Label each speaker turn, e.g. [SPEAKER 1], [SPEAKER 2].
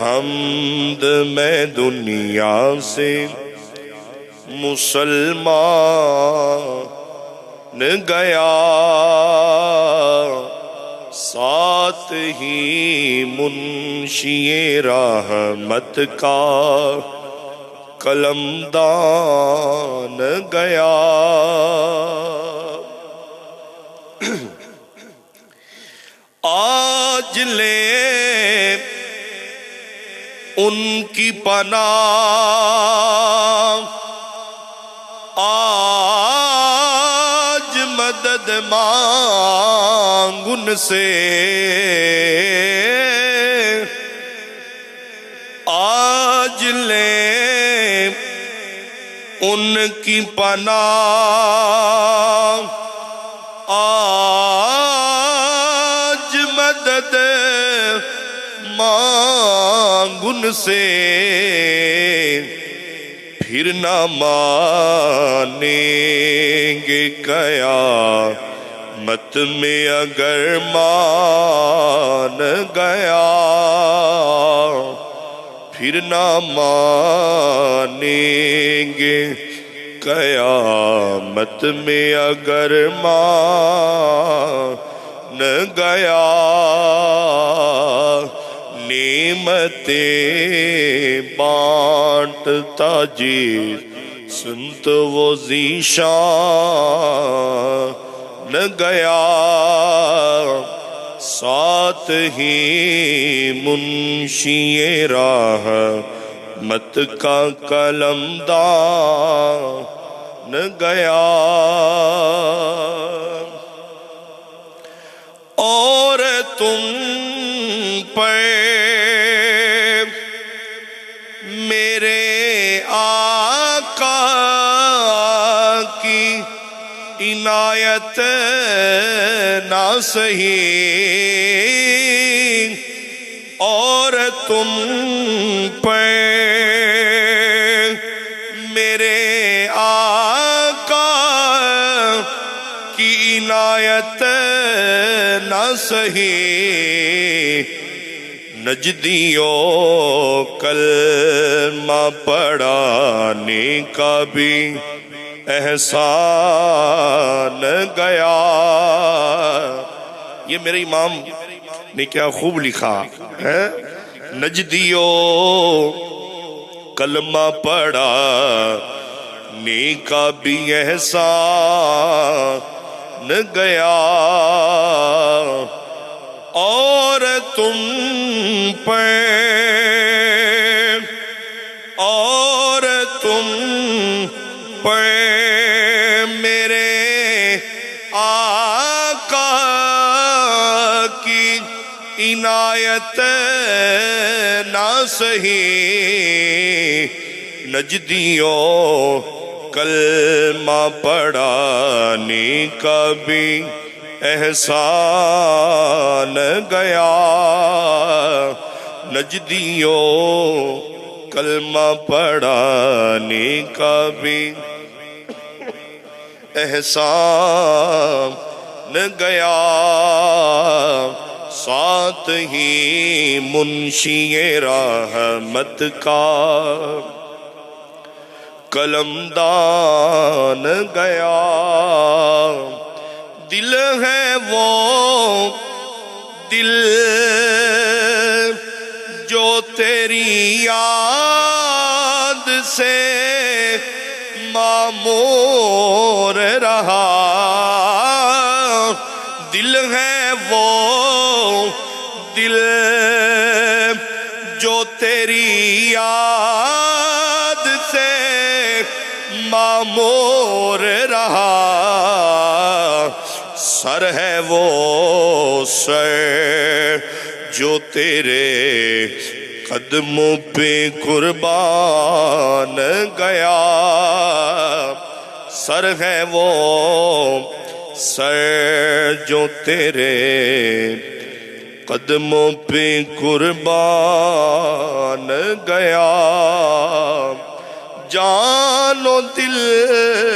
[SPEAKER 1] حمد میں دنیا سے مسلمان گیا، ساتھ ہی منشی رحمت کا قلمدان گیا۔ آج لے ان کی پناہ، آج مدد مانگ ان سے، آج لے ان کی پناہ، آج مدد مانگ ان سے، پھر نہ مانیں گے قیامت میں اگر مان گیا، پھر نہ مانیں گے قیامت میں اگر مان گیا۔ نعمتیں بانٹتا جی سنت وہ ذیشان گیا، ساتھ ہی منشی رحمت کا قلمدان گیا۔ اور تم پر میرے آقا کی عنایت نہ سہی، اور تم پر میرے آقا کی عنایت نہ سہی، نجدیوں کلمہ پڑھانے کا بھی احسان گیا۔ یہ میرے امام نے کیا خوب لکھا ہے، نجدیوں کلمہ پڑھانے کا بھی احسان گیا، اور تم پر میرے آقا کی عنایت نہ سہی، نجدیوں کلمہ پڑھانے کا بھی احسان گیا، نجدیوں کلمہ پڑھانے کا بھی احسان گیا، ساتھ ہی منشی رحمت کا قلمدان گیا۔ دل ہے وہ دل جو تیری یاد سے معمور رہا، دل ہے وہ دل جو تیری یاد سے معمور رہا، سر ہے وہ سر جو تیرے قدموں پہ قربان گیا، سر ہے وہ سر جو تیرے قدموں پہ قربان گیا، جان و دل